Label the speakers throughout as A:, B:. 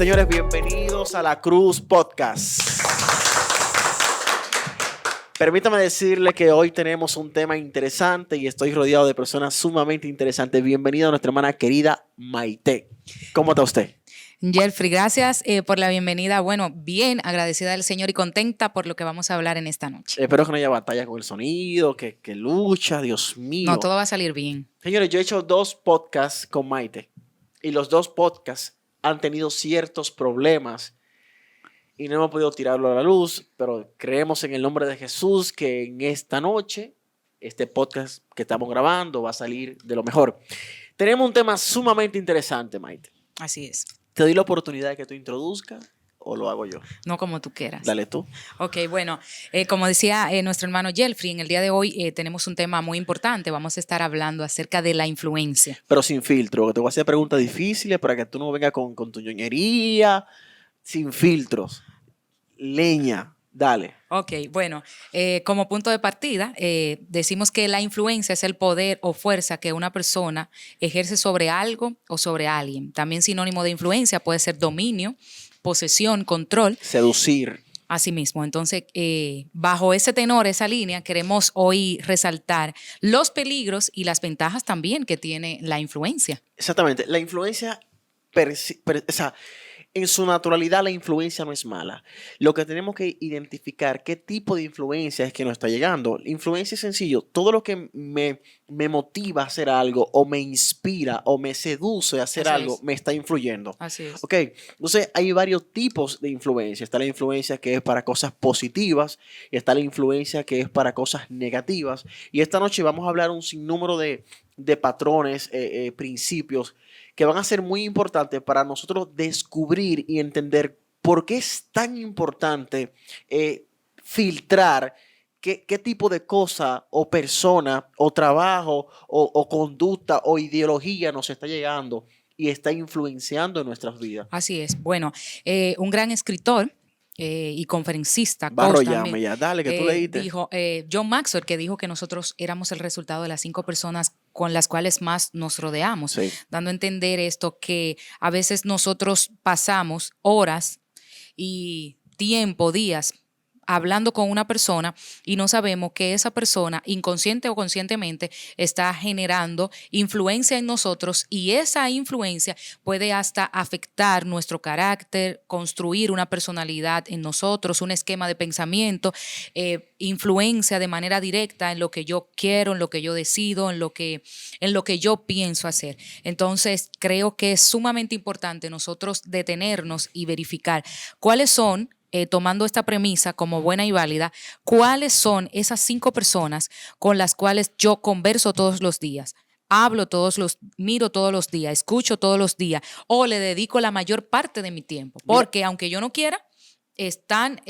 A: Señores, bienvenidos a La Cruz Podcast. Permítame decirle que hoy tenemos un tema interesante y estoy rodeado de personas sumamente interesantes. Bienvenida a nuestra hermana querida Maite. ¿Cómo está usted?
B: Jeffrey, gracias por la bienvenida. Bueno, bien agradecida del Señor y contenta por lo que vamos a hablar en esta noche.
A: Espero que no haya batalla con el sonido, que lucha, Dios mío.
B: No, todo va a salir bien.
A: Señores, yo he hecho 2 podcasts con Maite y los 2 podcasts han tenido ciertos problemas y no hemos podido tirarlo a la luz, pero creemos en el nombre de Jesús que en esta noche este podcast que estamos grabando va a salir de lo mejor. Tenemos un tema sumamente interesante, Maite.
B: Así es.
A: Te doy la oportunidad de que tú introduzcas o lo hago yo.
B: No como tú quieras.
A: Dale tú.
B: Ok, bueno, como decía nuestro hermano Jeffrey, en el día de hoy tenemos un tema muy importante. Vamos a estar hablando acerca de la influencia.
A: Pero sin filtro, que te voy a hacer preguntas difíciles para que tú no vengas con tu ñoñería, sin filtros. Leña, dale.
B: Ok, bueno, como punto de partida, decimos que la influencia es el poder o fuerza que una persona ejerce sobre algo o sobre alguien. También sinónimo de influencia puede ser dominio, posesión, control.
A: Seducir.
B: Asimismo, entonces, bajo ese tenor, esa línea, queremos hoy resaltar los peligros y las ventajas también que tiene la influencia.
A: Exactamente. La influencia, o sea, en su naturalidad la influencia no es mala. Lo que tenemos que identificar qué tipo de influencia es que nos está llegando. La influencia es sencillo. Todo lo que me motiva a hacer algo o me inspira o me seduce a hacer algo me está influyendo.
B: Así es.
A: Ok, entonces hay varios tipos de influencia. Está la influencia que es para cosas positivas y está la influencia que es para cosas negativas. Y esta noche vamos a hablar un sinnúmero de patrones, principios que van a ser muy importantes para nosotros descubrir y entender por qué es tan importante filtrar qué tipo de cosa o persona o trabajo o conducta o ideología nos está llegando y está influenciando en nuestras vidas.
B: Así es. Bueno, un gran escritor y conferencista.
A: Barroyame ya, dale, que tú leíste.
B: Dijo, John Maxwell, que dijo que nosotros éramos el resultado de las 5 personas con las cuales más nos rodeamos,
A: Sí.
B: dando a entender esto que a veces nosotros pasamos horas y tiempo, días, hablando con una persona y no sabemos que esa persona, inconsciente o conscientemente, está generando influencia en nosotros y esa influencia puede hasta afectar nuestro carácter, construir una personalidad en nosotros, un esquema de pensamiento, influencia de manera directa en lo que yo quiero, en lo que yo decido, en lo que yo pienso hacer. Entonces, creo que es sumamente importante nosotros detenernos y verificar cuáles son, tomando esta premisa como buena y válida, ¿cuáles son esas 5 personas con las cuales yo converso todos los días? Miro todos los días, escucho todos los días o le dedico la mayor parte de mi tiempo. Porque aunque yo no quiera, están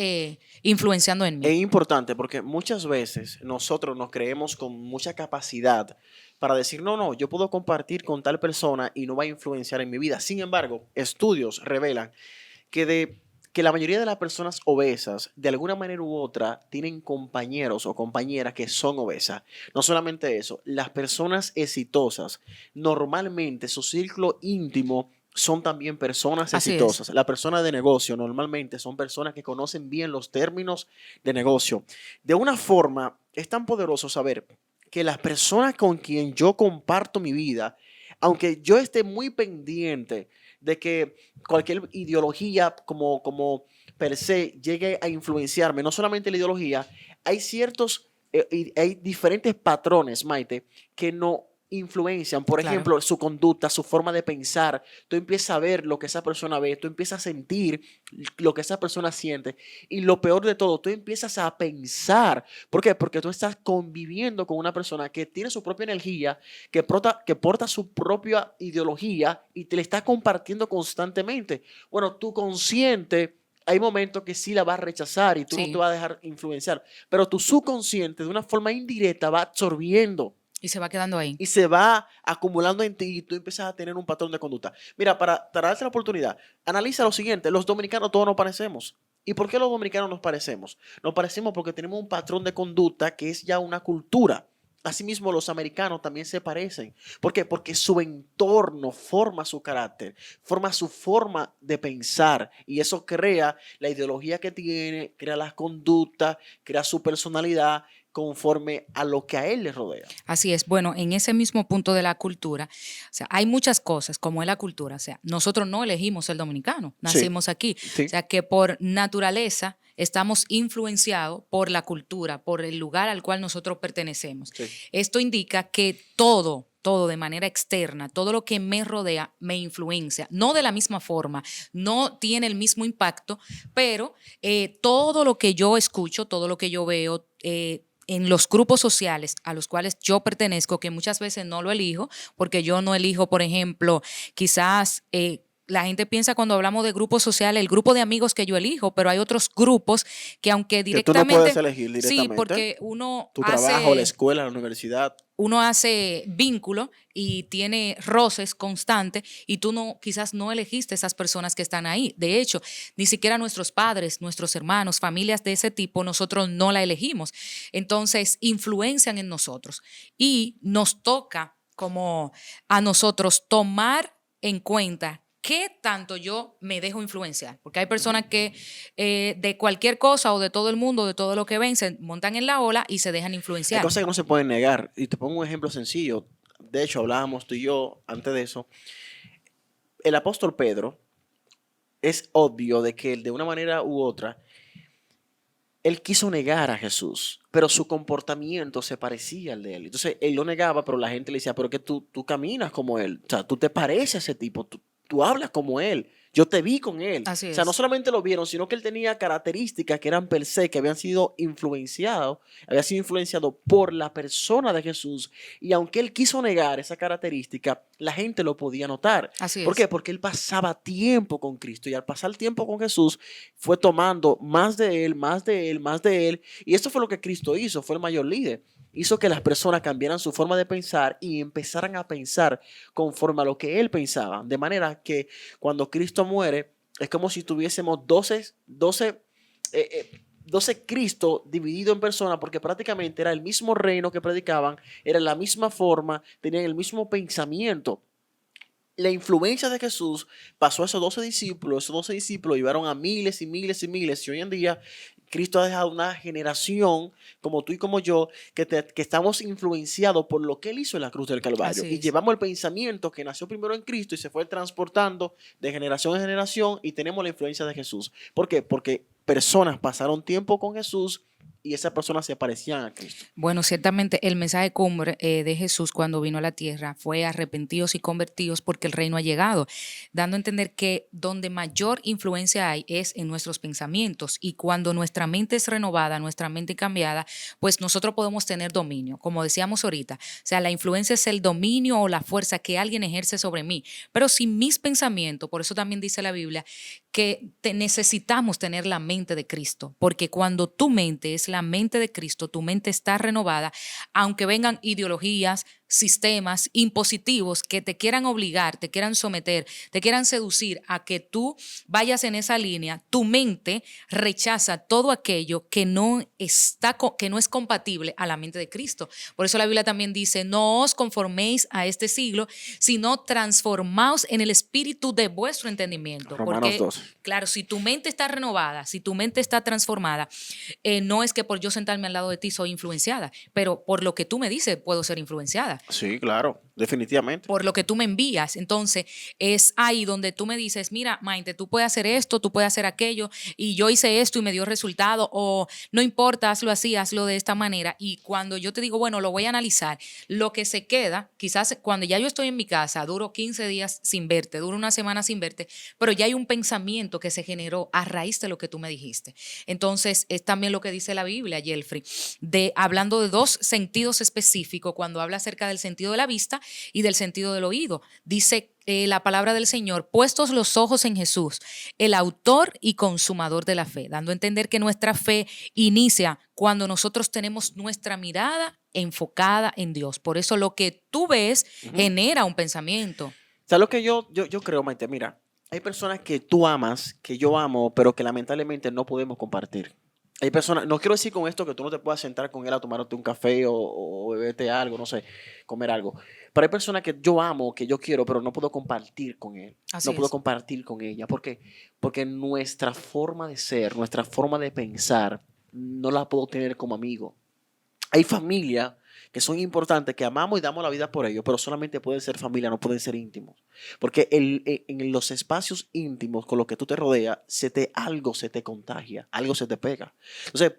B: influenciando en mí.
A: Es importante porque muchas veces nosotros nos creemos con mucha capacidad para decir, no, yo puedo compartir con tal persona y no va a influenciar en mi vida. Sin embargo, estudios revelan que la mayoría de las personas obesas, de alguna manera u otra, tienen compañeros o compañeras que son obesas. No solamente eso, las personas exitosas, normalmente su círculo íntimo son también personas exitosas. Las personas de negocio normalmente son personas que conocen bien los términos de negocio. De una forma, es tan poderoso saber que las personas con quien yo comparto mi vida, aunque yo esté muy pendiente de que cualquier ideología como per se llegue a influenciarme, no solamente la ideología, hay hay diferentes patrones, Maite, que no influencian, por ejemplo, su conducta, su forma de pensar. Tú empiezas a ver lo que esa persona ve, tú empiezas a sentir lo que esa persona siente y lo peor de todo, tú empiezas a pensar. ¿Por qué? Porque tú estás conviviendo con una persona que tiene su propia energía, que porta su propia ideología y te la está compartiendo constantemente. Bueno, tu consciente hay momentos que sí la vas a rechazar y tú no te vas a dejar influenciar, pero tu subconsciente de una forma indirecta va absorbiendo.
B: Y se va quedando ahí.
A: Y se va acumulando en ti y tú empiezas a tener un patrón de conducta. Mira, para darte la oportunidad, analiza lo siguiente. Los dominicanos todos nos parecemos. ¿Y por qué los dominicanos nos parecemos? Nos parecemos porque tenemos un patrón de conducta que es ya una cultura. Asimismo, los americanos también se parecen. ¿Por qué? Porque su entorno forma su carácter, forma su forma de pensar y eso crea la ideología que tiene, crea las conductas, crea su personalidad conforme a lo que a él le rodea.
B: Así es. Bueno, en ese mismo punto de la cultura, o sea, hay muchas cosas como es la cultura. O sea, nosotros no elegimos ser dominicanos,
A: Sí,
B: nacimos aquí. O
A: sí,
B: sea, que por naturaleza estamos influenciados por la cultura, por el lugar al cual nosotros pertenecemos.
A: sí.
B: Esto indica que todo de manera externa, todo lo que me rodea me influencia, no de la misma forma, no tiene el mismo impacto, pero todo lo que yo escucho, todo lo que yo veo, en los grupos sociales a los cuales yo pertenezco, que muchas veces no lo elijo, porque yo no elijo, por ejemplo, quizás la gente piensa cuando hablamos de grupos sociales, el grupo de amigos que yo elijo, pero hay otros grupos que aunque
A: Que tú no puedes
B: directamente,
A: elegir
B: sí,
A: directamente
B: porque
A: tu trabajo, la escuela, la universidad.
B: uno hace vínculo y tiene roces constantes y tú no, quizás no elegiste esas personas que están ahí. De hecho, ni siquiera nuestros padres, nuestros hermanos, familias de ese tipo, nosotros no la elegimos. Entonces, influencian en nosotros y nos toca como a nosotros tomar en cuenta qué tanto yo me dejo influenciar. Porque hay personas que de cualquier cosa o de todo el mundo, de todo lo que ven, se montan en la ola y se dejan
A: Hay
B: influenciar.
A: cosas que no se pueden negar. Y te pongo un ejemplo sencillo. De hecho, hablábamos tú y yo antes de eso. El apóstol Pedro es obvio de que de una manera u otra, él quiso negar a Jesús, pero su comportamiento se parecía al de él. Entonces, él lo negaba, pero la gente le decía, pero que tú caminas como él. O sea, tú te pareces a ese tipo, tú hablas como él. Yo te vi con él.
B: Así
A: O sea, no
B: es.
A: solamente lo vieron, sino que él tenía características que eran per se, que había sido influenciado por la persona de Jesús. Y aunque él quiso negar esa característica, la gente lo podía notar.
B: Así
A: ¿Por qué?
B: es.
A: Porque él pasaba tiempo con Cristo y al pasar tiempo con Jesús fue tomando más de él, más de él, más de él. Y esto fue lo que Cristo hizo, fue el mayor líder. Hizo que las personas cambiaran su forma de pensar y empezaran a pensar conforme a lo que él pensaba. De manera que cuando Cristo muere, es como si tuviésemos 12 Cristo dividido en personas, porque prácticamente era el mismo reino que predicaban, era la misma forma, tenían el mismo pensamiento. La influencia de Jesús pasó a esos 12 discípulos llevaron a miles y miles y miles, y hoy en día Cristo ha dejado una generación como tú y como yo que estamos influenciados por lo que Él hizo en la cruz del Calvario
B: Así
A: y
B: es.
A: llevamos el pensamiento que nació primero en Cristo y se fue transportando de generación en generación y tenemos la influencia de Jesús. ¿Por qué? Porque personas pasaron tiempo con Jesús y esas personas se parecían a Cristo.
B: Bueno, ciertamente el mensaje cumbre de Jesús cuando vino a la tierra fue arrepentidos y convertidos porque el reino ha llegado, dando a entender que donde mayor influencia hay es en nuestros pensamientos y cuando nuestra mente es renovada, nuestra mente cambiada, pues nosotros podemos tener dominio, como decíamos ahorita. O sea, la influencia es el dominio o la fuerza que alguien ejerce sobre mí, pero si mis pensamientos, por eso también dice la Biblia, que necesitamos tener la mente de Cristo, porque cuando tu mente es la mente de Cristo, tu mente está renovada, aunque vengan ideologías, sistemas impositivos que te quieran obligar, te quieran someter, te quieran seducir a que tú vayas en esa línea, tu mente rechaza todo aquello que no está, que no es compatible a la mente de Cristo. Por eso la Biblia también dice, no os conforméis a este siglo, sino transformaos en el espíritu de vuestro entendimiento.
A: Romanos
B: Porque,
A: 12.
B: claro, si tu mente está renovada, si tu mente está transformada, no es que por yo sentarme al lado de ti soy influenciada, pero por lo que tú me dices puedo ser influenciada
A: Sí, claro, definitivamente.
B: por lo que tú me envías. Entonces, es ahí donde tú me dices, mira, Maite, tú puedes hacer esto, tú puedes hacer aquello, y yo hice esto y me dio resultado, o no importa, hazlo así, hazlo de esta manera. Y cuando yo te digo, bueno, lo voy a analizar, lo que se queda, quizás cuando ya yo estoy en mi casa, duro 15 días sin verte, duro una semana sin verte, pero ya hay un pensamiento que se generó a raíz de lo que tú me dijiste. Entonces, es también lo que dice la Biblia, Yelfrey, hablando de dos sentidos específicos, cuando habla acerca del sentido de la vista y del sentido del oído. Dice la palabra del Señor, puestos los ojos en Jesús, el autor y consumador de la fe, dando a entender que nuestra fe inicia cuando nosotros tenemos nuestra mirada enfocada en Dios. Por eso lo que tú ves
A: Ujú.
B: genera un pensamiento.
A: ¿Sabes lo que yo creo, Maite? Mira, hay personas que tú amas, que yo amo, pero que lamentablemente no podemos compartir. Hay personas, no quiero decir con esto que tú no te puedas sentar con él a tomarte un café o beberte algo, no sé, comer algo. Pero hay personas que yo amo, que yo quiero, pero no puedo compartir con él. No
B: Así
A: puedo
B: es.
A: compartir con ella. ¿Por qué? Porque nuestra forma de ser, nuestra forma de pensar, no la puedo tener como amigo. Hay familias que son importantes, que amamos y damos la vida por ellos, pero solamente pueden ser familia, no pueden ser íntimos. Porque en los espacios íntimos con los que tú te rodeas, algo se te contagia, algo se te pega. Entonces,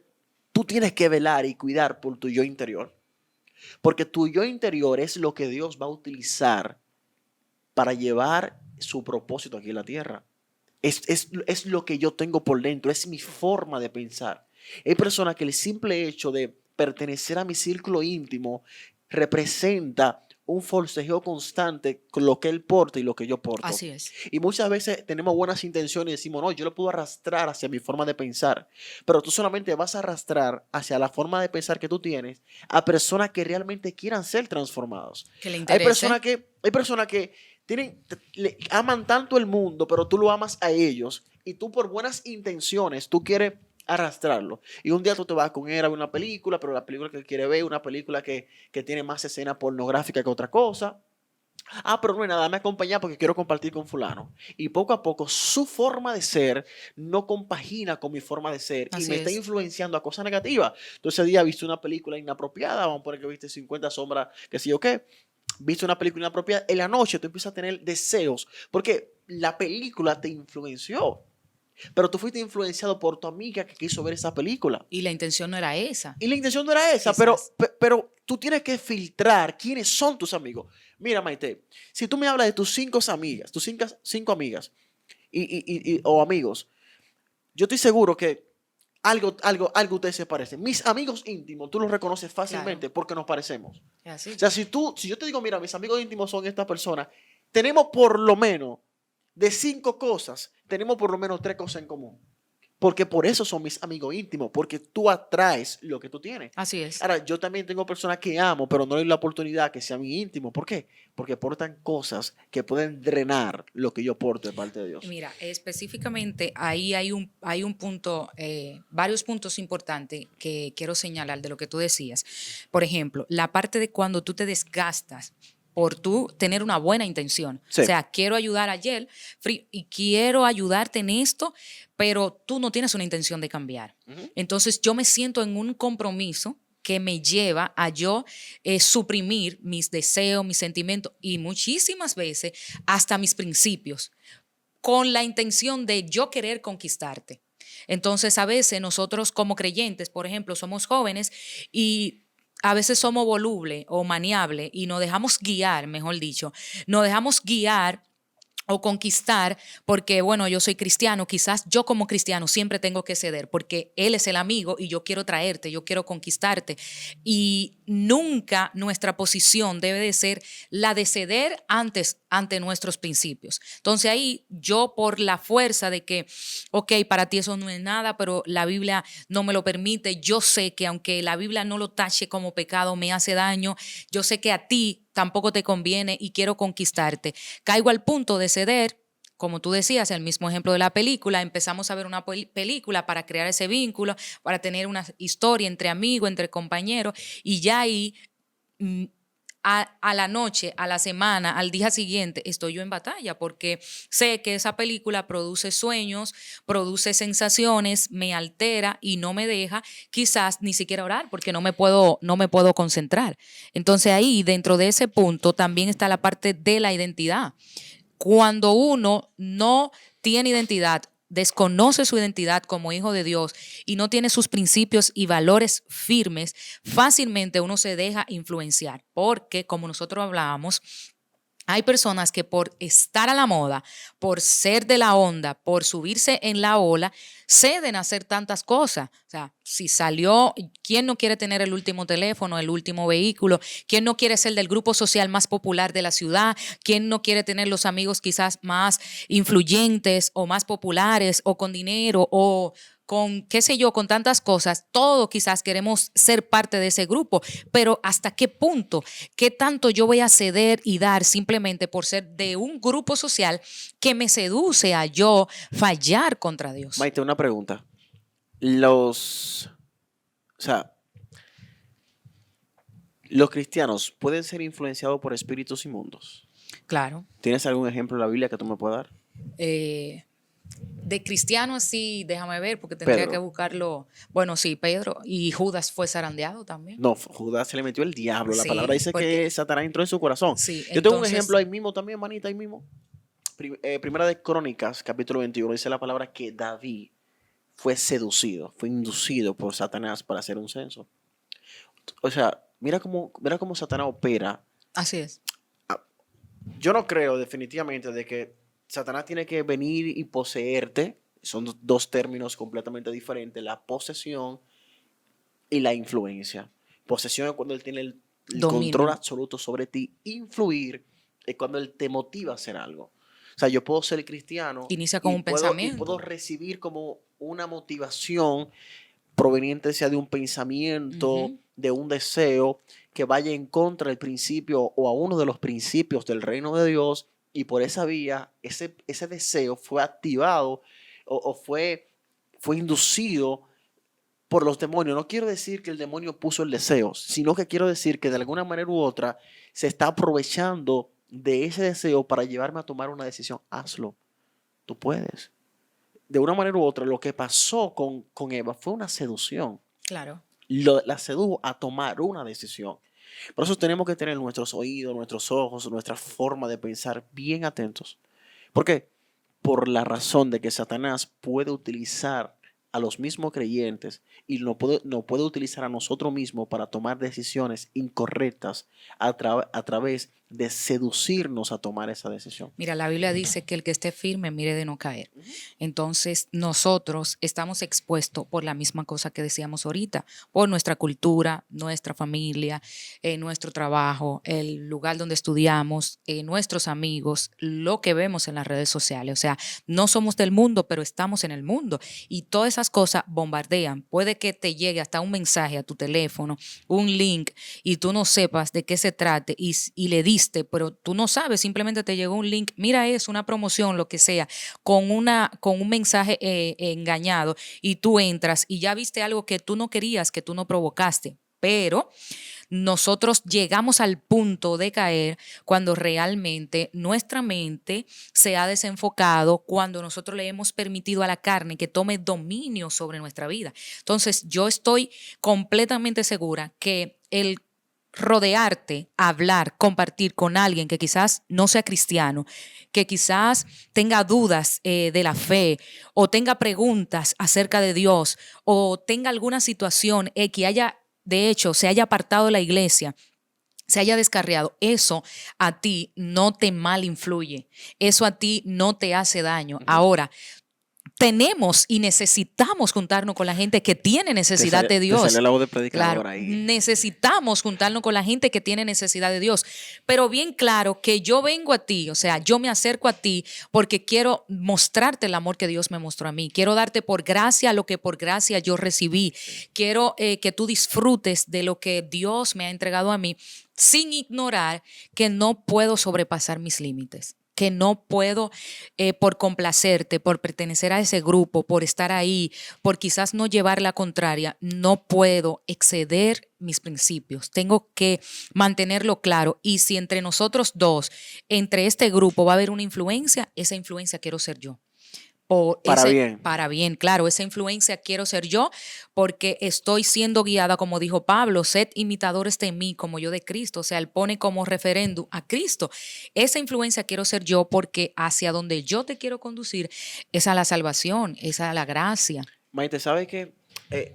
A: tú tienes que velar y cuidar por tu yo interior, porque tu yo interior es lo que Dios va a utilizar para llevar su propósito aquí en la tierra. Es lo que yo tengo por dentro, es mi forma de pensar. Hay personas que el simple hecho de pertenecer a mi círculo íntimo representa un forcejeo constante con lo que él porta y lo que yo porto.
B: Así es.
A: Y muchas veces tenemos buenas intenciones y decimos, no, yo lo puedo arrastrar hacia mi forma de pensar, pero tú solamente vas a arrastrar hacia la forma de pensar que tú tienes a personas que realmente quieran ser transformados.
B: Que le
A: Hay
B: interese.
A: personas que aman tanto el mundo, pero tú lo amas a ellos y tú por buenas intenciones, tú quieres arrastrarlo. Y un día tú te vas con él a ver una película, pero la película que quiere ver es una película que tiene más escena pornográfica que otra cosa. Ah, pero no hay nada, me acompaña porque quiero compartir con fulano. Y poco a poco su forma de ser no compagina con mi forma de ser y
B: Así
A: me está
B: es.
A: influenciando a cosas negativas. Entonces ese día viste una película inapropiada, vamos a poner que viste 50 sombras, que sí o qué. Viste una película inapropiada, en la noche tú empiezas a tener deseos, porque la película te influenció, pero tú fuiste influenciado por tu amiga que quiso ver esa película.
B: Y la intención no era esa,
A: Y la intención no era esa,
B: quizás.
A: pero tú tienes que filtrar quiénes son tus amigos. Mira, Maite, si tú me hablas de tus cinco amigas o amigos, yo estoy seguro que algo ustedes se parecen. Mis amigos íntimos, tú los reconoces
B: Claro.
A: fácilmente porque nos parecemos.
B: Es así.
A: O sea, si yo te digo, mira, mis amigos íntimos son esta persona, tenemos por lo menos de 5 cosas, tenemos por lo menos 3 cosas en común. Porque por eso son mis amigos íntimos, porque tú atraes lo que tú tienes.
B: Así es.
A: Ahora, yo también tengo personas que amo, pero no le doy la oportunidad que sea mi íntimo. ¿Por qué? Porque portan cosas que pueden drenar lo que yo porto de parte de Dios.
B: Mira, específicamente ahí hay un punto, varios puntos importantes que quiero señalar de lo que tú decías. Por ejemplo, la parte de cuando tú te desgastas por tú tener una buena intención.
A: Sí.
B: O sea, quiero ayudar a Yel y quiero ayudarte en esto, pero tú no tienes una intención de cambiar. Entonces yo me siento en un compromiso que me lleva a yo suprimir mis deseos, mis sentimientos y muchísimas veces hasta mis principios con la intención de yo querer conquistarte. Entonces, a veces nosotros como creyentes, por ejemplo, somos jóvenes y a veces somos volubles o maniables y nos dejamos guiar, mejor dicho, nos dejamos guiar o conquistar, porque bueno, yo soy cristiano, quizás yo como cristiano siempre tengo que ceder, porque él es el amigo y yo quiero traerte, yo quiero conquistarte. Y nunca nuestra posición debe de ser la de ceder ante nuestros principios. Entonces ahí yo por la fuerza de que, ok, para ti eso no es nada, pero la Biblia no me lo permite, yo sé que aunque la Biblia no lo tache como pecado, me hace daño, yo sé que a ti tampoco te conviene y quiero conquistarte. Caigo al punto de ceder, como tú decías, el mismo ejemplo de la película, empezamos a ver una película para crear ese vínculo, para tener una historia entre amigos, entre compañeros, y ya ahí a la noche, a la semana, al día siguiente, estoy yo en batalla porque sé que esa película produce sueños, produce sensaciones, me altera y no me deja quizás ni siquiera orar porque no me puedo concentrar. Entonces ahí, dentro de ese punto, también está la parte de la identidad. Cuando uno no tiene identidad, desconoce su identidad como hijo de Dios y no tiene sus principios y valores firmes, fácilmente uno se deja influenciar, porque como nosotros hablábamos, hay personas que por estar a la moda, por ser de la onda, por subirse en la ola, ceden a hacer tantas cosas. O sea, si salió, ¿quién no quiere tener el último teléfono, el último vehículo? ¿Quién no quiere ser del grupo social más popular de la ciudad? ¿Quién no quiere tener los amigos quizás más influyentes o más populares o con dinero o con, qué sé yo, con tantas cosas? Todos quizás queremos ser parte de ese grupo, pero ¿hasta qué punto? ¿Qué tanto yo voy a ceder y dar simplemente por ser de un grupo social que me seduce a yo fallar contra Dios?
A: Maite, una pregunta. Los, o sea, los cristianos pueden ser influenciados por espíritus inmundos.
B: Claro.
A: ¿Tienes algún ejemplo en la Biblia que tú me puedas dar?
B: Eh, de cristiano así, déjame ver, porque tendría que
A: Pedro.
B: buscarlo. Bueno, sí, Pedro y Judas fue zarandeado también.
A: No, Judas se le metió el diablo. La palabra
B: Sí,
A: dice
B: porque
A: que Satanás entró en su corazón.
B: sí,
A: Yo tengo un ejemplo
B: entonces,
A: ahí mismo también, manita, ahí mismo. Primera de Crónicas, capítulo 21, dice la palabra que David fue seducido, fue inducido por Satanás para hacer un censo. O sea, mira cómo Satanás opera.
B: así es.
A: Yo no creo definitivamente de que Satanás tiene que venir y poseerte. Son dos términos completamente diferentes, la posesión y la influencia. Posesión es cuando él tiene el control
B: Dominio.
A: absoluto sobre ti. Influir es cuando él te motiva a hacer algo. O sea, yo puedo ser cristiano
B: Inicia con
A: y
B: un
A: puedo
B: pensamiento.
A: recibir como una motivación proveniente sea de un pensamiento,
B: Ujú.
A: de un deseo que vaya en contra del principio o a uno de los principios del reino de Dios, y por esa vía ese deseo fue activado o fue inducido por los demonios. No quiero decir que el demonio puso el deseo, sino que quiero decir que de alguna manera u otra se está aprovechando de ese deseo para llevarme a tomar una decisión. Hazlo, tú puedes. De una manera u otra, lo que pasó con Eva fue una seducción.
B: Claro.
A: La sedujo a tomar una decisión. Por eso tenemos que tener nuestros oídos, nuestros ojos, nuestra forma de pensar bien atentos. ¿Por qué? Por la razón de que Satanás puede utilizar a los mismos creyentes y no puede utilizar a nosotros mismos para tomar decisiones incorrectas a través de seducirnos a tomar esa decisión.
B: Mira, la Biblia dice que el que esté firme mire de no caer. Entonces, nosotros estamos expuestos por la misma cosa que decíamos ahorita, por nuestra cultura, nuestra familia, nuestro trabajo, el lugar donde estudiamos, nuestros amigos, lo que vemos en las redes sociales. O sea, no somos del mundo, pero estamos en el mundo. Y todas esas cosas bombardean. Puede que te llegue hasta un mensaje a tu teléfono, un link, y tú no sepas de qué se trate y le diste, pero tú no sabes, simplemente te llegó un link, mira eso, una promoción, lo que sea, con un mensaje engañado, y tú entras y ya viste algo que tú no querías, que tú no provocaste. Pero nosotros llegamos al punto de caer cuando realmente nuestra mente se ha desenfocado, cuando nosotros le hemos permitido a la carne que tome dominio sobre nuestra vida. Entonces, yo estoy completamente segura que el rodearte, hablar, compartir con alguien que quizás no sea cristiano, que quizás tenga dudas de la fe, o tenga preguntas acerca de Dios, o tenga alguna situación que haya, de hecho, se haya apartado de la iglesia, se haya descarriado, eso a ti no te mal influye, eso a ti no te hace daño.
A: Ujú.
B: Ahora, tenemos y necesitamos juntarnos con la gente que tiene necesidad de
A: Te salió
B: Dios.
A: la voz de
B: Claro,
A: predicador ahí.
B: necesitamos juntarnos con la gente que tiene necesidad de Dios. Pero bien claro que yo vengo a ti, o sea, yo me acerco a ti porque quiero mostrarte el amor que Dios me mostró a mí. Quiero darte por gracia lo que por gracia yo recibí. Quiero que tú disfrutes de lo que Dios me ha entregado a mí, sin ignorar que no puedo sobrepasar mis límites, que no puedo, por complacerte, por pertenecer a ese grupo, por estar ahí, por quizás no llevar la contraria, no puedo exceder mis principios. Tengo que mantenerlo claro. Y si entre nosotros dos, entre este grupo va a haber una influencia, esa influencia quiero ser yo.
A: Para bien.
B: Para bien, claro, esa influencia quiero ser yo, porque estoy siendo guiada, como dijo Pablo, sed imitadores de mí como yo de Cristo. O sea, él pone como referéndum a Cristo. Esa influencia quiero ser yo, porque hacia donde yo te quiero conducir es a la salvación, es a la gracia.
A: Maite, ¿sabes qué?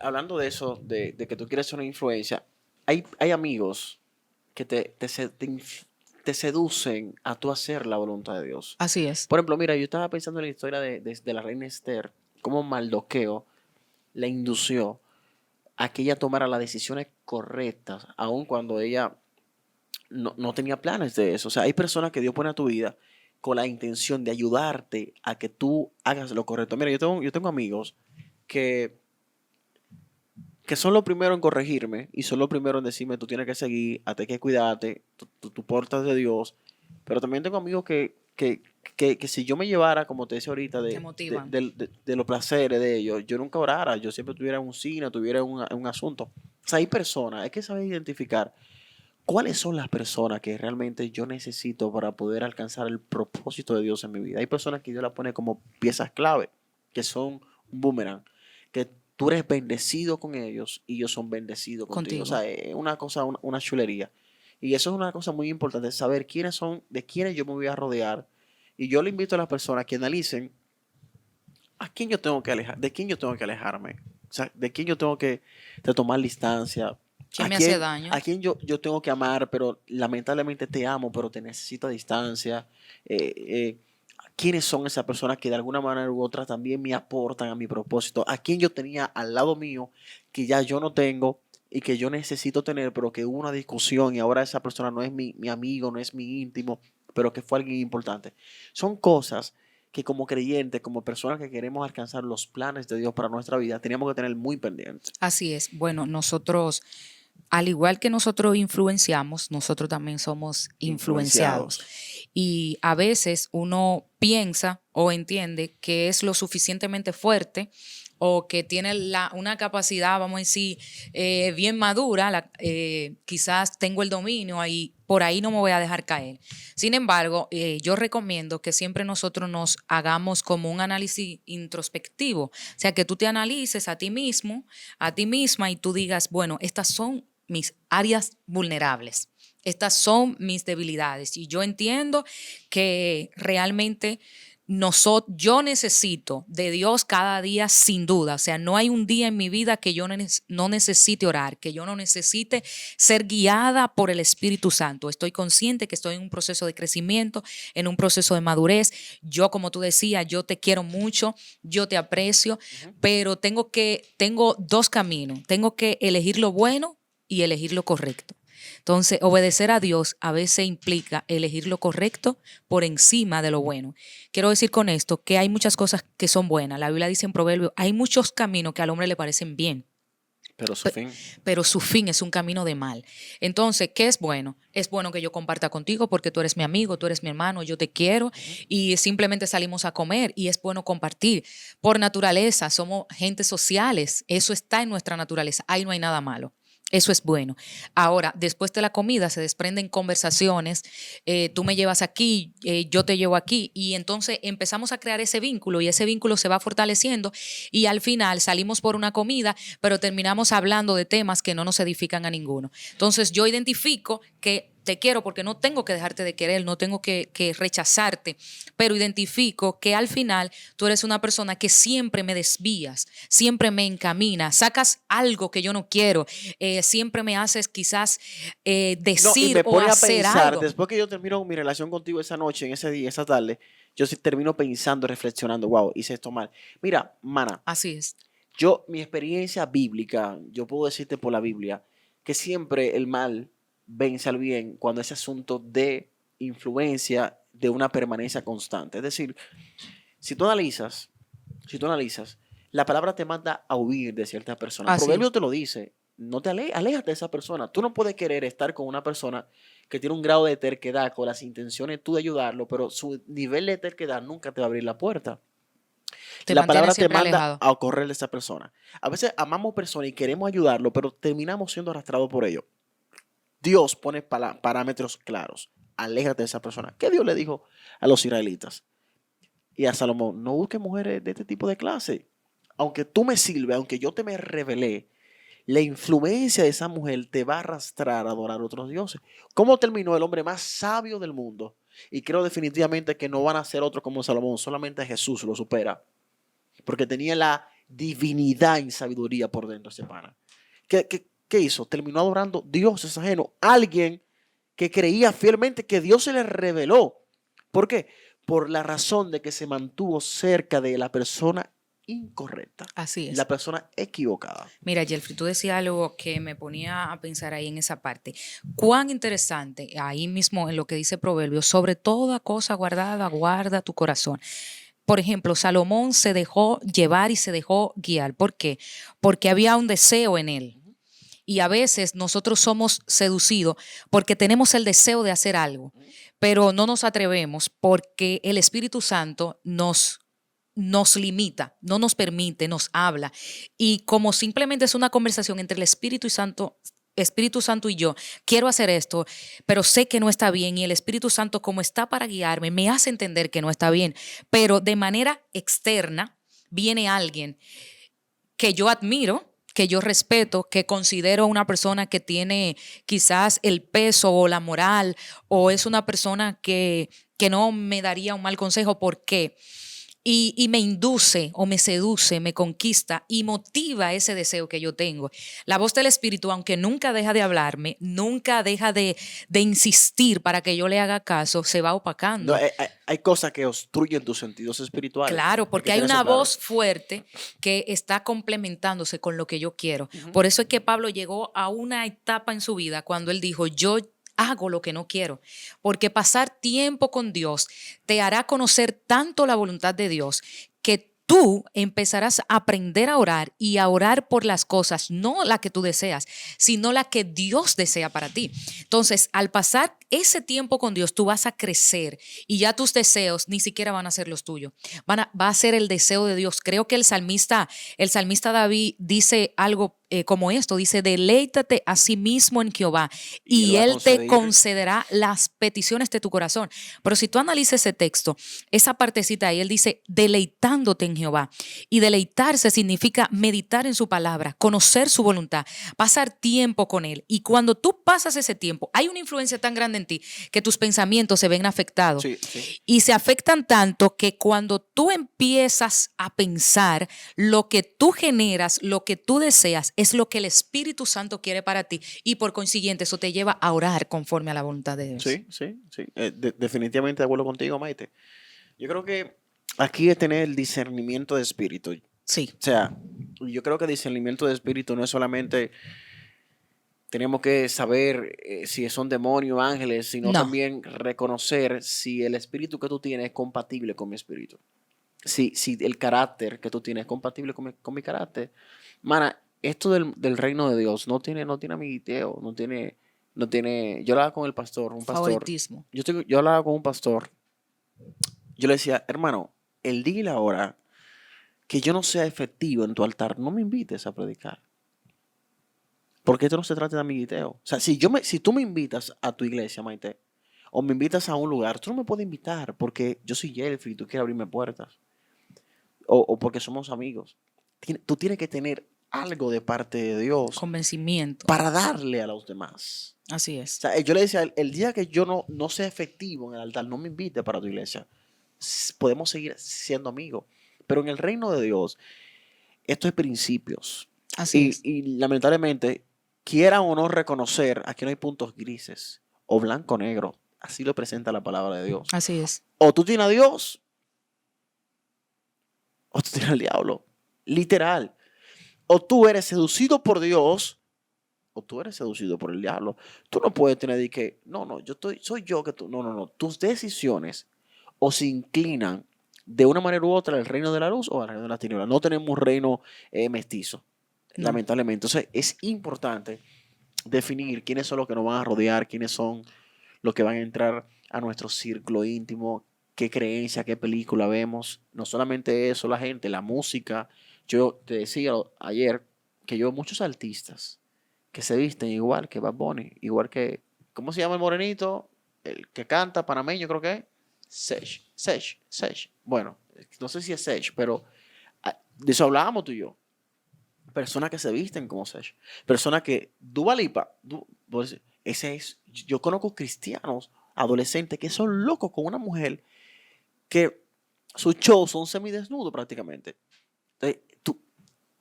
A: Hablando de eso, de que tú quieres ser una influencia, hay amigos que te seducen a tú hacer la voluntad de Dios.
B: Así es.
A: Por ejemplo, mira, yo estaba pensando en la historia de la reina Esther, cómo Mardoqueo la indució a que ella tomara las decisiones correctas, aun cuando ella no tenía planes de eso. O sea, hay personas que Dios pone a tu vida con la intención de ayudarte a que tú hagas lo correcto. Mira, yo tengo amigos que, que son los primeros en corregirme y son los primeros en decirme, tú tienes que seguir, hasta que cuidarte, tú portas de Dios. Pero también tengo amigos que que si yo me llevara, como te decía ahorita,
B: Te motivan.
A: de los placeres de ellos, yo nunca orara, yo siempre tuviera un cine, tuviera un asunto. O sea, hay personas, hay que saber identificar cuáles son las personas que realmente yo necesito para poder alcanzar el propósito de Dios en mi vida. Hay personas que Dios las pone como piezas clave, que son un boomerang, que tú eres bendecido con ellos y ellos son bendecidos contigo. O
B: Contigo.
A: sea, es una cosa, una chulería. Y eso es una cosa muy importante, saber quiénes son, de quiénes yo me voy a rodear. Y yo le invito a las personas que analicen a quién yo tengo que alejar, de quién yo tengo que alejarme. O sea, de quién yo tengo que de tomar distancia.
B: ¿Quién me hace daño?
A: A quién yo tengo que amar, pero lamentablemente te amo, pero te necesito a distancia. ¿Quiénes son esas personas que de alguna manera u otra también me aportan a mi propósito? ¿A quién yo tenía al lado mío que ya yo no tengo y que yo necesito tener, pero que hubo una discusión y ahora esa persona no es mi amigo, no es mi íntimo, pero que fue alguien importante? Son cosas que como creyentes, como personas que queremos alcanzar los planes de Dios para nuestra vida, teníamos que tener muy pendientes.
B: Así es. Bueno, nosotros, al igual que nosotros influenciamos, nosotros también somos influenciados. Y a veces uno piensa o entiende que es lo suficientemente fuerte o que tiene una capacidad, vamos a decir, bien madura, quizás tengo el dominio ahí, por ahí no me voy a dejar caer. Sin embargo, yo recomiendo que siempre nosotros nos hagamos como un análisis introspectivo, o sea, que tú te analices a ti mismo, a ti misma y tú digas, bueno, estas son mis áreas vulnerables. Estas son mis debilidades y yo entiendo que realmente yo necesito de Dios cada día sin duda. O sea, no hay un día en mi vida que yo no necesite orar, que yo no necesite ser guiada por el Espíritu Santo. Estoy consciente que estoy en un proceso de crecimiento, en un proceso de madurez. Yo, como tú decías, yo te quiero mucho, yo te aprecio, pero tengo dos caminos. Tengo que elegir lo bueno y elegir lo correcto. Entonces, obedecer a Dios a veces implica elegir lo correcto por encima de lo bueno. Quiero decir con esto que hay muchas cosas que son buenas. La Biblia dice en Proverbios, hay muchos caminos que al hombre le parecen bien,
A: Pero su fin.
B: pero su fin es un camino de mal. Entonces, ¿qué es bueno? Es bueno que yo comparta contigo porque tú eres mi amigo, tú eres mi hermano, yo te quiero y simplemente salimos a comer y es bueno compartir. Por naturaleza, somos gente sociales, eso está en nuestra naturaleza, ahí no hay nada malo. Eso es bueno. Ahora, después de la comida se desprenden conversaciones, tú me llevas aquí, yo te llevo aquí, y entonces empezamos a crear ese vínculo y ese vínculo se va fortaleciendo y al final salimos por una comida, pero terminamos hablando de temas que no nos edifican a ninguno. Entonces yo identifico que te quiero porque no tengo que dejarte de querer, no tengo que rechazarte, pero identifico que al final tú eres una persona que siempre me desvías, siempre me encaminas, sacas algo que yo no quiero, siempre me haces quizás
A: No, y
B: decir
A: me
B: o
A: pone a
B: hacer
A: pensar,
B: algo.
A: después que yo termino mi relación contigo esa noche, en ese día, esa tarde, yo sí termino pensando, reflexionando, wow, hice esto mal. Mira, mana,
B: Así es,
A: mi experiencia bíblica, yo puedo decirte por la Biblia, que siempre el mal vence al bien cuando ese asunto de influencia de una permanencia constante. Es decir, si tú analizas, si tú analizas, la palabra te manda a huir de ciertas personas.
B: así
A: Proverbio
B: es.
A: te lo dice, no te alejas de esa persona. Tú no puedes querer estar con una persona que tiene un grado de terquedad con las intenciones tú de ayudarlo, pero su nivel de terquedad nunca te va a abrir la puerta.
B: Te
A: La palabra
B: mantienes
A: te
B: siempre
A: manda
B: alejado.
A: a correr de esa persona. A veces amamos personas y queremos ayudarlo, pero terminamos siendo arrastrados por ello. Dios pone parámetros claros. Aléjate de esa persona. ¿Qué Dios le dijo a los israelitas y a Salomón? No busques mujeres de este tipo de clase. Aunque tú me sirves, aunque yo te me revelé, la influencia de esa mujer te va a arrastrar a adorar a otros dioses. ¿Cómo terminó el hombre más sabio del mundo? Y creo definitivamente que no van a ser otros como Salomón, solamente Jesús lo supera. Porque tenía la divinidad en sabiduría por dentro ese pana. ¿Qué hizo? Terminó adorando dioses ajenos. Alguien que creía fielmente que Dios se le reveló. ¿Por qué? Por la razón de que se mantuvo cerca de la persona incorrecta,
B: Así es.
A: la persona equivocada.
B: Mira, Jeffrey, tú decías algo que me ponía a pensar ahí en esa parte. Cuán interesante, ahí mismo en lo que dice Proverbios, sobre toda cosa guardada, guarda tu corazón. Por ejemplo, Salomón se dejó llevar y se dejó guiar. ¿Por qué? Porque había un deseo en él. y a veces nosotros somos seducidos porque tenemos el deseo de hacer algo, pero no nos atrevemos porque el Espíritu Santo nos limita, no nos permite, nos habla. Y como simplemente es una conversación entre el Espíritu Santo y yo, quiero hacer esto, pero sé que no está bien y el Espíritu Santo, como está para guiarme, me hace entender que no está bien. Pero de manera externa viene alguien que yo admiro, que yo respeto, que considero una persona que tiene quizás el peso o la moral, o es una persona que no me daría un mal consejo. ¿Por qué? Y me induce o me seduce, me conquista y motiva ese deseo que yo tengo. La voz del Espíritu, aunque nunca deja de hablarme, nunca deja de insistir para que yo le haga caso, se va
A: No,
B: opacando.
A: hay cosas que obstruyen tus sentidos espirituales.
B: Claro,
A: Hay que
B: porque hay
A: tener eso
B: una
A: claro.
B: voz fuerte que está complementándose con lo que yo quiero.
A: Ujú.
B: Por eso es que Pablo llegó a una etapa en su vida cuando él dijo, yo hago lo que no quiero, porque pasar tiempo con Dios te hará conocer tanto la voluntad de Dios que tú empezarás a aprender a orar y a orar por las cosas, no la que tú deseas, sino la que Dios desea para ti. Entonces, al pasar ese tiempo con Dios, tú vas a crecer y ya tus deseos ni siquiera van a ser los tuyos, va a ser el deseo de Dios. Creo que el salmista David dice algo como esto, dice, deleítate a sí mismo en Jehová
A: Y él
B: y
A: va a
B: Él te
A: conceder.
B: concederá las peticiones de tu corazón. Pero si tú analizas ese texto, esa partecita ahí, él dice, deleitándote en Jehová. Y deleitarse significa meditar en su palabra, conocer su voluntad, pasar tiempo con Él. Y cuando tú pasas ese tiempo, hay una influencia tan grande en ti que tus pensamientos se ven afectados.
A: Sí, sí.
B: Y se afectan tanto que cuando tú empiezas a pensar, lo que tú generas, lo que tú deseas, es lo que el Espíritu Santo quiere para ti. Y por consiguiente, eso te lleva a orar conforme a la voluntad de Dios.
A: Sí, sí, sí. Definitivamente de acuerdo contigo, Maite. Yo creo que aquí es tener el discernimiento de espíritu.
B: Sí.
A: O sea, yo creo que discernimiento de espíritu no es solamente tenemos que saber si son demonios, ángeles, sino
B: No.
A: también reconocer si el espíritu que tú tienes es compatible con mi espíritu. Si el carácter que tú tienes es compatible con mi carácter. Mana, esto del reino de Dios no tiene amiguiteo, no tiene. Yo hablaba con el pastor, un pastor.
B: Favoritismo.
A: Yo hablaba con un pastor. Yo le decía, hermano, el día y la hora que yo no sea efectivo en tu altar, no me invites a predicar. Porque esto no se trata de amiguiteo. O sea, si tú me invitas a tu iglesia, Maite, o me invitas a un lugar, tú no me puedes invitar porque yo soy Jeffrey y tú quieres abrirme puertas. O porque somos amigos. Tú tienes que tener algo de parte de Dios
B: Convencimiento.
A: para darle a los demás.
B: Así
A: O
B: es.
A: sea, yo le decía, el día que yo no sea efectivo en el altar, no me invite para tu iglesia. Podemos seguir siendo amigos. Pero en el reino de Dios, esto es principios.
B: Así es.
A: Y lamentablemente, quieran o no reconocer, aquí no hay puntos grises o blanco o negro. Así lo presenta la palabra de Dios.
B: Así es.
A: O tú tienes a Dios o tú tienes al diablo. Literal. O tú eres seducido por Dios o tú eres seducido por el diablo. Tú no puedes tener de que, no, soy yo que tú. No. Tus decisiones o se inclinan de una manera u otra al reino de la luz o al reino de las tinieblas. No tenemos un reino mestizo,
B: No.
A: lamentablemente. Entonces es importante definir quiénes son los que nos van a rodear, quiénes son los que van a entrar a nuestro círculo íntimo, qué creencia, qué película vemos. No solamente eso, la gente, la música. Yo te decía ayer que yo veo muchos artistas que se visten igual que Bad Bunny, igual que, ¿cómo se llama el morenito? El que canta, panameño creo que es. Sech. Bueno, no sé si es Sech, pero de eso hablábamos tú y yo. Personas que se visten como Sech. Personas que, Dua Lipa, yo conozco cristianos, adolescentes, que son locos con una mujer que sus shows son semidesnudos prácticamente. Entonces,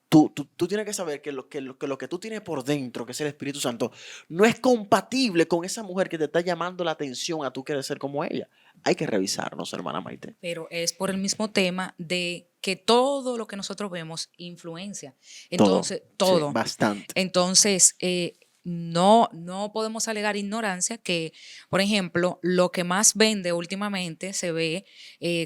A: tú tienes que saber que lo que tú tienes por dentro, que es el Espíritu Santo, no es compatible con esa mujer que te está llamando la atención a tú querer ser como ella. Hay que revisarnos, hermana Maite.
B: Pero es por el mismo tema de que todo lo que nosotros vemos influencia. Entonces, todo.
A: Sí, bastante.
B: Entonces, no podemos alegar ignorancia que, por ejemplo, lo que más vende últimamente se ve,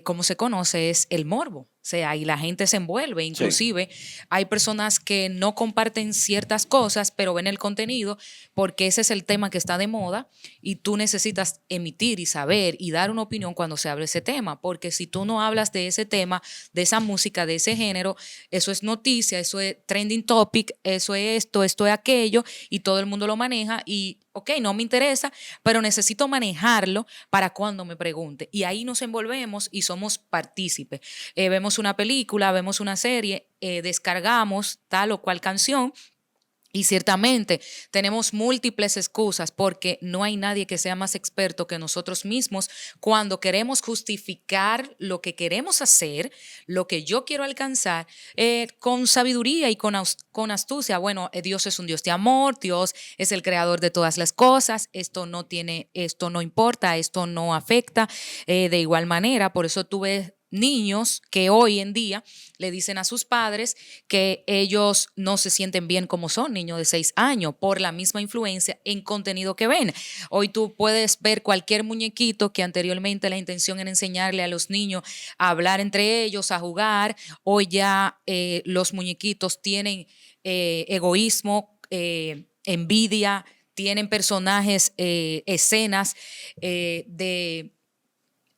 B: como se conoce, es el morbo. O sea, y la gente se envuelve.
A: Sí.
B: Inclusive hay personas que no comparten ciertas cosas, pero ven el contenido porque ese es el tema que está de moda y tú necesitas emitir y saber y dar una opinión cuando se habla ese tema. Porque si tú no hablas de ese tema, de esa música, de ese género, eso es noticia, eso es trending topic, eso es esto es aquello y todo el mundo lo maneja y, ok, no me interesa, pero necesito manejarlo para cuando me pregunte. Y ahí nos envolvemos y somos partícipes. Vemos una película, vemos una serie, descargamos tal o cual canción. Y ciertamente tenemos múltiples excusas porque no hay nadie que sea más experto que nosotros mismos cuando queremos justificar lo que queremos hacer, lo que yo quiero alcanzar, con sabiduría y con astucia. Bueno, Dios es un Dios de amor, Dios es el creador de todas las cosas, esto no importa, esto no afecta de igual manera. Por eso tú ves niños que hoy en día le dicen a sus padres que ellos no se sienten bien como son, niños de 6 años, por la misma influencia en contenido que ven. Hoy tú puedes ver cualquier muñequito que anteriormente la intención era enseñarle a los niños a hablar entre ellos, a jugar. Hoy ya los muñequitos tienen egoísmo, envidia, tienen personajes, escenas de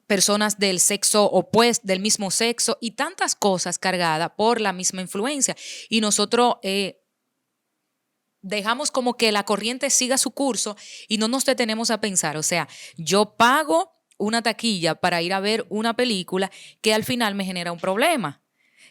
B: personas del sexo opuesto, del mismo sexo y tantas cosas cargadas por la misma influencia. Y nosotros dejamos como que la corriente siga su curso y no nos detenemos a pensar. O sea, yo pago una taquilla para ir a ver una película que al final me genera un problema.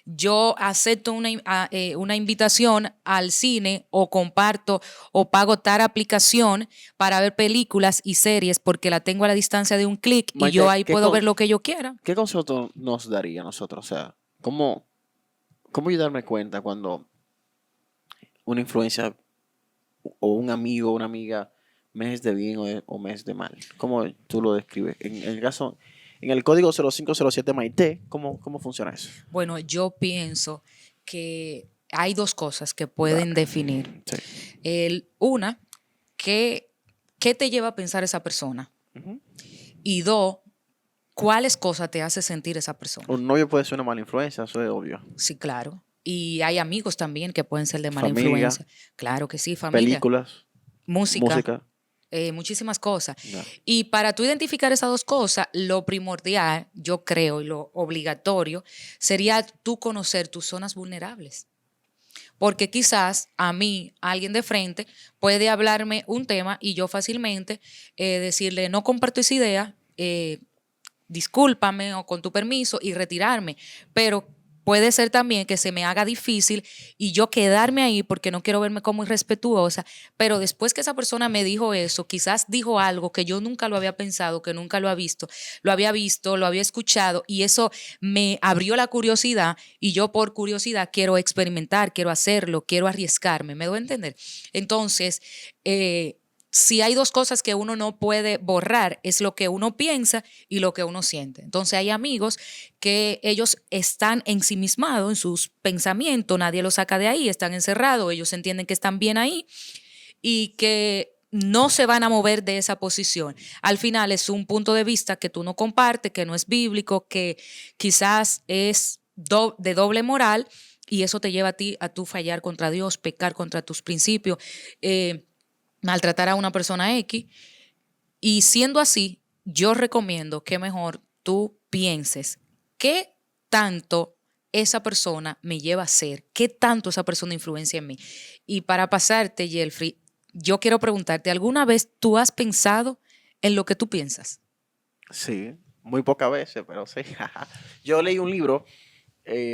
B: Yo acepto una invitación al cine o comparto o pago tal aplicación para ver películas y series porque la tengo a la distancia de un clic y yo
A: Maite,
B: ahí puedo ver lo que yo quiera.
A: ¿qué consejo nos daría a nosotros? O sea, ¿cómo yo darme cuenta cuando una influencia o un amigo o una amiga me es de bien o me es de mal? ¿Cómo tú lo describes? En el caso, en el código 0507 Maite, ¿cómo funciona eso?
B: Bueno, yo pienso que hay dos cosas que pueden
A: Dale.
B: definir.
A: Sí.
B: Una, ¿qué te lleva a pensar esa persona?
A: Ujú.
B: Y dos, ¿cuáles cosas te hace sentir esa persona?
A: Un novio puede ser una mala influencia, eso es obvio.
B: Sí, claro. Y hay amigos también que pueden ser de mala
A: Familia,
B: influencia. Claro que sí, familia,
A: películas,
B: música,
A: música.
B: muchísimas cosas.
A: Ya.
B: Y para tú identificar esas dos cosas, lo primordial, yo creo, y lo obligatorio, sería tú conocer tus zonas vulnerables. Porque quizás a mí, alguien de frente, puede hablarme un tema y yo fácilmente decirle, no comparto esa idea, discúlpame o con tu permiso y retirarme. Pero puede ser también que se me haga difícil y yo quedarme ahí porque no quiero verme como irrespetuosa, pero después que esa persona me dijo eso, quizás dijo algo que yo nunca lo había pensado, que nunca lo había visto, lo había escuchado y eso me abrió la curiosidad y yo por curiosidad quiero experimentar, quiero hacerlo, quiero arriesgarme, ¿me doy a entender? Entonces, si hay dos cosas que uno no puede borrar, es lo que uno piensa y lo que uno siente. Entonces hay amigos que ellos están ensimismados en sus pensamientos, nadie los saca de ahí, están encerrados, ellos entienden que están bien ahí y que no se van a mover de esa posición. Al final es un punto de vista que tú no compartes, que no es bíblico, que quizás es de doble moral y eso te lleva a ti a tú fallar contra Dios, pecar contra tus principios. Maltratar a una persona X. Y siendo así, yo recomiendo que mejor tú pienses qué tanto esa persona me lleva a ser, qué tanto esa persona influencia en mí. Y para pasarte, Yelfrey, yo quiero preguntarte, ¿alguna vez tú has pensado en lo que tú piensas?
A: Sí, muy pocas veces, pero sí. Yo leí un libro,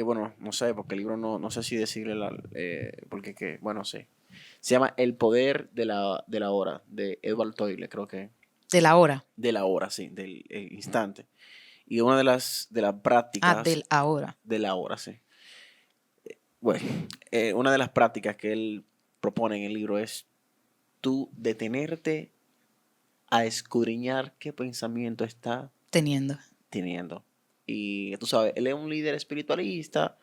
A: bueno, no sé, porque el libro no sé si decirle, porque bueno, sí. Se llama El poder de la hora, de Edward Toyle, creo que.
B: De la hora.
A: De la hora, sí, del instante. Y una de las
B: Ah,
A: prácticas
B: del ahora.
A: de la hora, sí. Bueno, una de las prácticas que él propone en el libro es tú detenerte a escudriñar qué pensamiento está
B: Teniendo.
A: teniendo. Y tú sabes, él es un líder espiritualista,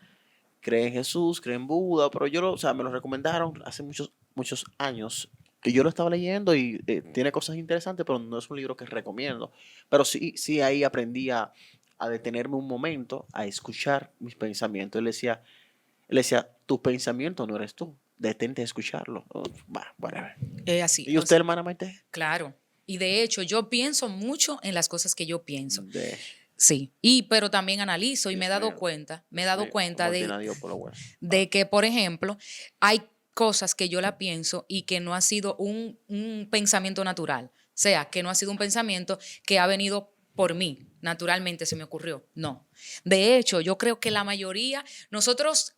A: cree en Jesús, cree en Buda, pero o sea, me lo recomendaron hace muchos, muchos años. Y yo lo estaba leyendo y tiene cosas interesantes, pero no es un libro que recomiendo. Pero sí ahí aprendí a a detenerme un momento, a escuchar mis pensamientos. Él decía, tu pensamiento no eres tú, detente a escucharlo. Oh, whatever.
B: Así.
A: ¿Y usted, hermana Maite?
B: Claro. Y de hecho, yo pienso mucho en las cosas que yo pienso.
A: De hecho,
B: Sí. Pero también analizo y
A: Dios
B: me he dado
A: mío,
B: cuenta,
A: sí, como tiene a Dios por lo bueno.
B: de que, por ejemplo, hay cosas que yo la pienso y que no ha sido un pensamiento natural. O sea, que no ha sido un pensamiento que ha venido por mí. Naturalmente se me ocurrió. No. De hecho, yo creo que la mayoría,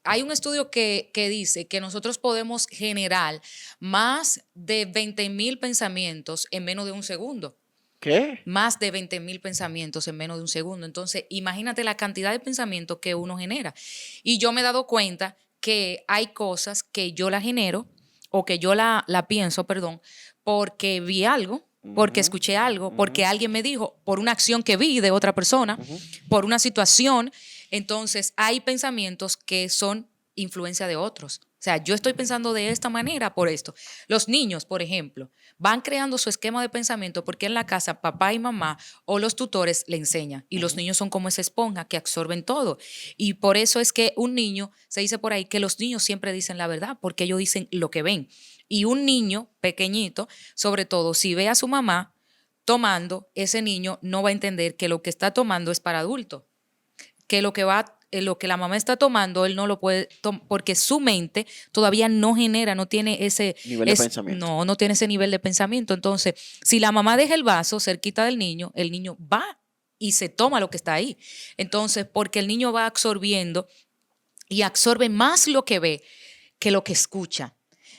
B: hay un estudio que dice que nosotros podemos generar más de 20,000 pensamientos en menos de un segundo.
A: ¿Qué?
B: Más de 20,000 pensamientos en menos de un segundo. Entonces, imagínate la cantidad de pensamientos que uno genera. Y yo me he dado cuenta que hay cosas que yo la genero o que yo la pienso, perdón, porque vi algo, porque
A: Ujú,
B: escuché algo, porque
A: ujú,
B: alguien me dijo, por una acción que vi de otra persona,
A: ujú.
B: por una situación. Entonces, hay pensamientos que son influencia de otros. O sea, yo estoy pensando de esta manera por esto. Los niños, por ejemplo, van creando su esquema de pensamiento porque en la casa papá y mamá o los tutores le enseñan y los
A: Ujú.
B: niños son como esa esponja que absorben todo. Y por eso es que un niño, se dice por ahí que los niños siempre dicen la verdad porque ellos dicen lo que ven. Y un niño pequeñito, sobre todo si ve a su mamá tomando, ese niño no va a entender que lo que está tomando es para adultos, que lo que la mamá está tomando, él no lo puede porque su mente todavía no genera, no tiene
A: Nivel de pensamiento.
B: no tiene ese nivel de pensamiento. Entonces, si la mamá deja el vaso cerquita del niño, el niño va y se toma lo que está ahí. Entonces, porque el niño va absorbiendo y absorbe más lo que ve que lo que escucha.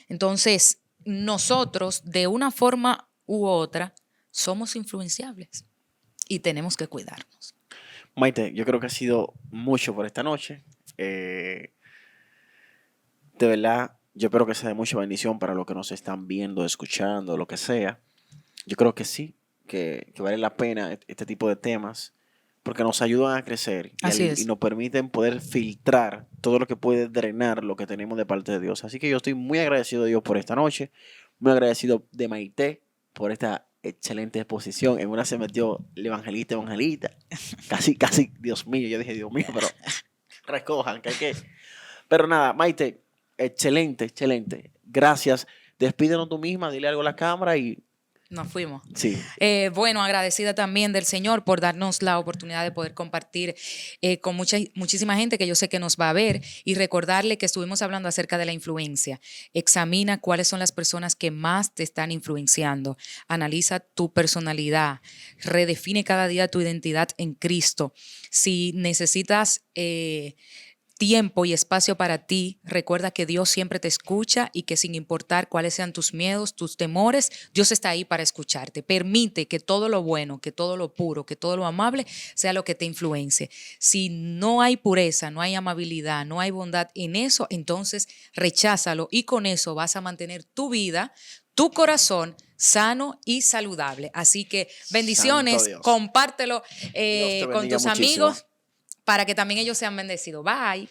B: Entonces, nosotros, de una forma u otra, somos influenciables y tenemos que cuidarnos.
A: Maite, yo creo que ha sido mucho por esta noche. De verdad, yo espero que sea de mucha bendición para los que nos están viendo, escuchando, lo que sea. Yo creo que sí, que vale la pena este tipo de temas, porque nos ayudan a crecer
B: Así
A: y
B: es.
A: nos permiten poder filtrar todo lo que puede drenar lo que tenemos de parte de Dios. Así que yo estoy muy agradecido de Dios por esta noche, muy agradecido de Maite por esta excelente exposición. En una se metió el evangelista, casi, casi, Dios mío, yo dije, Dios mío, pero recojan, que hay que... Pero nada, Maite, excelente, excelente. Gracias. Despídenos tú misma, dile algo a la cámara y
B: Nos fuimos.
A: sí.
B: Bueno, agradecida también del Señor por darnos la oportunidad de poder compartir con muchísima gente que yo sé que nos va a ver y recordarle que estuvimos hablando acerca de la influencia. Examina cuáles son las personas que más te están influenciando. Analiza tu personalidad. Redefine cada día tu identidad en Cristo. Si necesitas tiempo y espacio para ti, recuerda que Dios siempre te escucha y que sin importar cuáles sean tus miedos, tus temores, Dios está ahí para escucharte. Permite que todo lo bueno, que todo lo puro, que todo lo amable sea lo que te influencie. Si no hay pureza, no hay amabilidad, no hay bondad en eso, entonces recházalo y con eso vas a mantener tu vida, tu corazón sano y saludable. Así que
A: Santo
B: bendiciones,
A: Dios.
B: compártelo
A: Dios te
B: con
A: bendiga
B: tus
A: muchísimo.
B: amigos para que también ellos sean bendecidos. Bye.